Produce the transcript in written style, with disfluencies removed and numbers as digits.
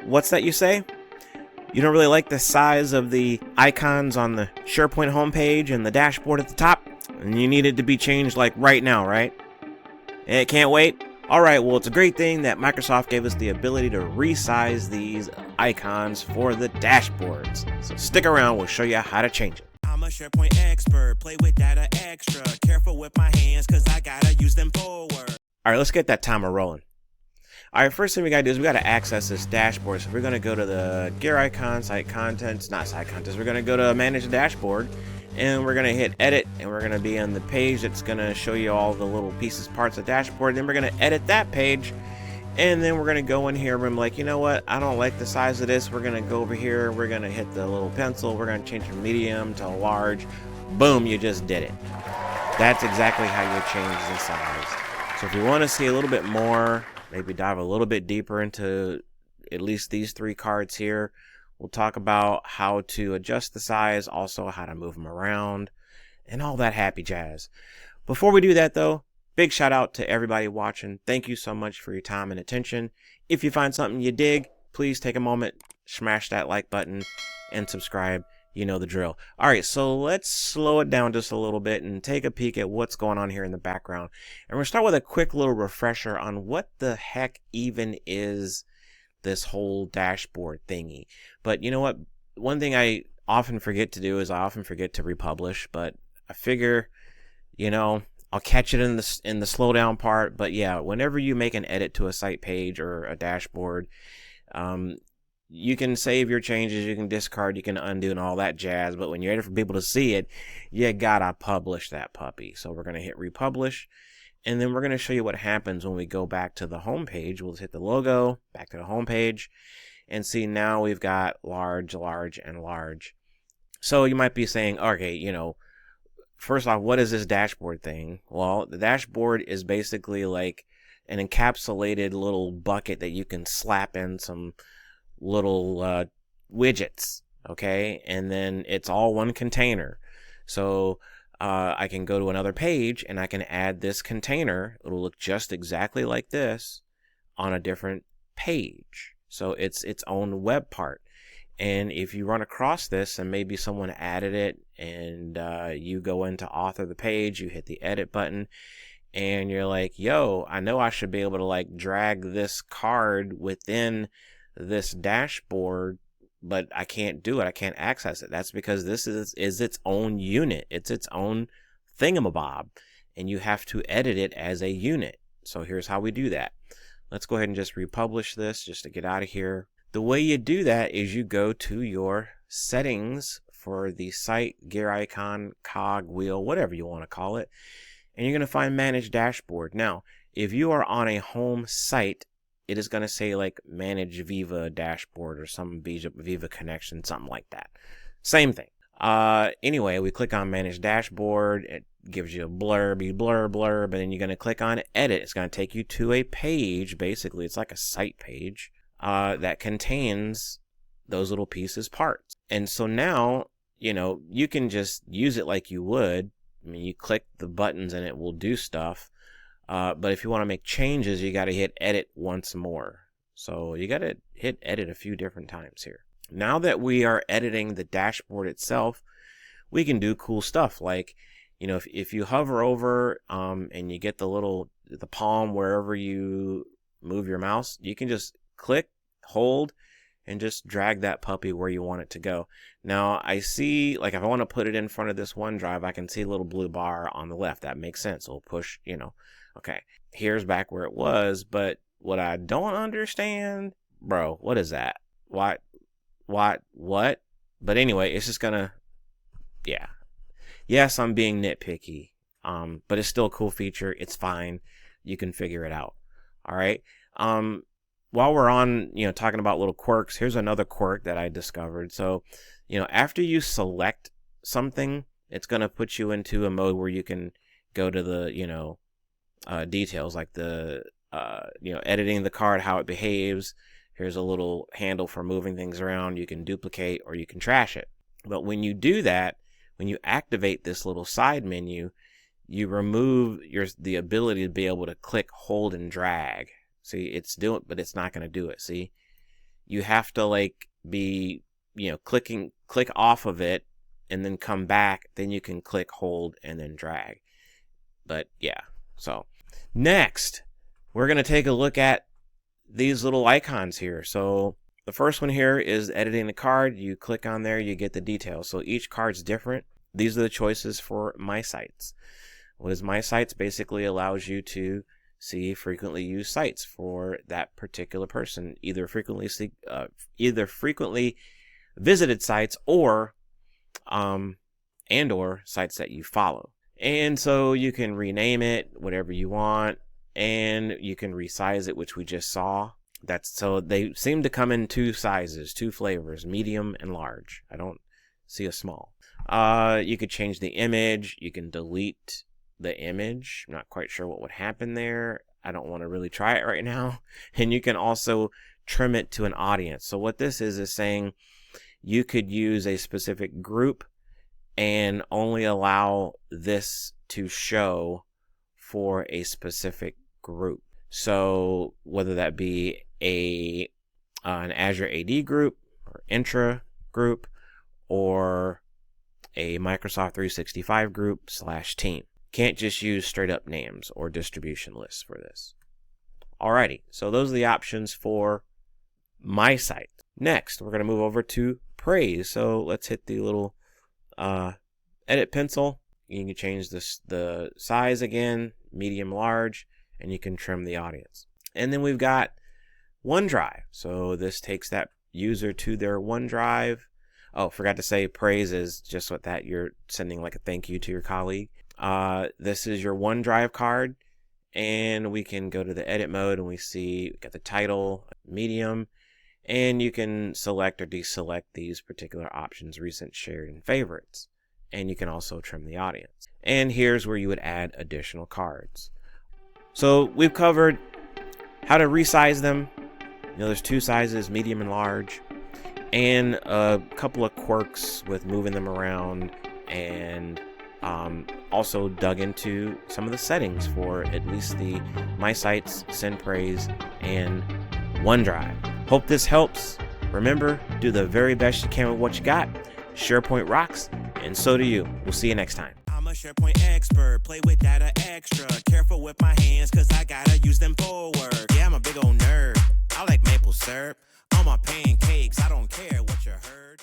What's that you say? You don't really like the size of the icons on the SharePoint homepage and the dashboard at the top? And you need it to be changed like right now, right? It can't wait? Alright, well, it's a great thing that Microsoft gave us the ability to resize these icons for the dashboards. So stick around, we'll show you how to change it. I'm a SharePoint expert, play with data extra, careful with my hands cause I gotta use them forward. Alright, let's get that timer rolling. Alright, first thing we gotta do is we gotta access this dashboard. So we're gonna go to the gear icon, site contents, not site contents, we're gonna go to manage the dashboard and we're gonna hit edit and we're gonna be on the page that's gonna show you all the little pieces, parts of the dashboard. Then we're gonna edit that page and then we're gonna go in here and I'm like, you know what, I don't like the size of this. We're gonna go over here, we're gonna hit the little pencil, we're gonna change from medium to large. Boom, you just did it. That's exactly how you change the size. So if you want to see a little bit more, maybe dive a little bit deeper into at least these three cards here, we'll talk about how to adjust the size, also how to move them around, and all that happy jazz. Before we do that though, big shout out to everybody watching. Thank you so much for your time and attention. If you find something you dig, please take a moment, smash that like button, and subscribe. You know the drill. Alright, so let's slow it down just a little bit and take a peek at what's going on here in the background. And we're going to start with a quick little refresher on what the heck even is this whole dashboard thingy. But you know what? One thing I often forget to do is I often forget to republish, but I figure, you know, I'll catch it in the slowdown part. But yeah, whenever you make an edit to a site page or a dashboard, you can save your changes, you can discard, you can undo and all that jazz, but when you're ready for people to see it, you gotta publish that puppy. So we're gonna hit republish, and then we're gonna show you what happens when we go back to the home page. We'll hit the logo, back to the home page, and see now we've got large, large, and large. So you might be saying, okay, you know, first off, what is this dashboard thing? Well, the dashboard is basically like an encapsulated little bucket that you can slap in some little widgets, okay, and then it's all one container. So I can go to another page and I can add this container. It'll look just exactly like this on a different page, so it's its own web part. And if you run across this and maybe someone added it and you go into author the page, you hit the edit button and you're like, yo, I know I should be able to like drag this card within this dashboard, but I can't do it. I can't access it. That's because this is its own unit. It's its own thingamabob, and you have to edit it as a unit. So here's how we do that. Let's go ahead and just republish this just to get out of here. The way you do that is you go to your settings for the site, gear icon, cog, wheel, whatever you want to call it, and you're going to find manage dashboard. Now, if you are on a home site, it is going to say like manage Viva dashboard or some Viva connection, something like that. Same thing. Anyway, we click on manage dashboard. It gives you a blurb, blurb, and then you're going to click on edit. It's going to take you to a page. Basically, it's like a site page that contains those little pieces, parts. And so now, you know, you can just use it like you would. I mean, you click the buttons and it will do stuff. But if you want to make changes, you got to hit edit once more. So you got to hit edit a few different times here. Now that we are editing the dashboard itself, we can do cool stuff like, you know, if you hover over and you get the palm wherever you move your mouse, you can just click, hold, and just drag that puppy where you want it to go. Now I see, like if I want to put it in front of this OneDrive, I can see a little blue bar on the left. That makes sense. It'll push, you know. Okay, here's back where it was, but what I don't understand, bro, what is that? What? But anyway, it's just gonna, yeah. Yes, I'm being nitpicky, but it's still a cool feature. It's fine. You can figure it out. All right. While we're on, you know, talking about little quirks, here's another quirk that I discovered. So, you know, after you select something, it's gonna put you into a mode where you can go to the, you know, details like the you know, editing the card, how it behaves. Here's a little handle for moving things around. You can duplicate or you can trash it. But when you do that, when you activate this little side menu, you remove the ability to be able to click, hold, and drag. See, it's doing, but it's not going to do it. See, you have to like be, click off of it and then come back. Then you can click, hold, and then drag. But yeah, so next we're going to take a look at these little icons here. So the first one here is editing the card. You click on there, you get the details. So each card's different. These are the choices for My Sites. What is My Sites? Basically allows you to see frequently used sites for that particular person, either frequently visited sites or sites that you follow. And so you can rename it whatever you want, and you can resize it, which we just saw. So they seem to come in two sizes, two flavors, medium and large. I don't see a small. You could change the image. You can delete the image. I'm not quite sure what would happen there. I don't want to really try it right now. And you can also trim it to an audience. So what this is saying you could use a specific group and only allow this to show for a specific group. So whether that be an Azure AD group or Intra group or a Microsoft 365 group / team. Can't just use straight up names or distribution lists for this. Alrighty, so those are the options for My Site. Next, we're going to move over to Praise. So let's hit the little edit pencil. You can change the size again, medium, large, and you can trim the audience. And then we've got OneDrive. So this takes that user to their OneDrive. Oh, forgot to say Praise is just what that you're sending like a thank you to your colleague. This is your OneDrive card, and we can go to the edit mode and we got the title, medium, and you can select or deselect these particular options, recent, shared, and favorites. And you can also trim the audience. And here's where you would add additional cards. So we've covered how to resize them. There's two sizes, medium and large, and a couple of quirks with moving them around, and also dug into some of the settings for at least the My Sites, Send Praise, and OneDrive. Hope this helps. Remember, do the very best you can with what you got. SharePoint rocks, and so do you. We'll see you next time. I'm a SharePoint expert, play with data extra. Careful with my hands, cause I gotta use them for work. Yeah, I'm a big old nerd. I like maple syrup on my pancakes. I don't care what you heard.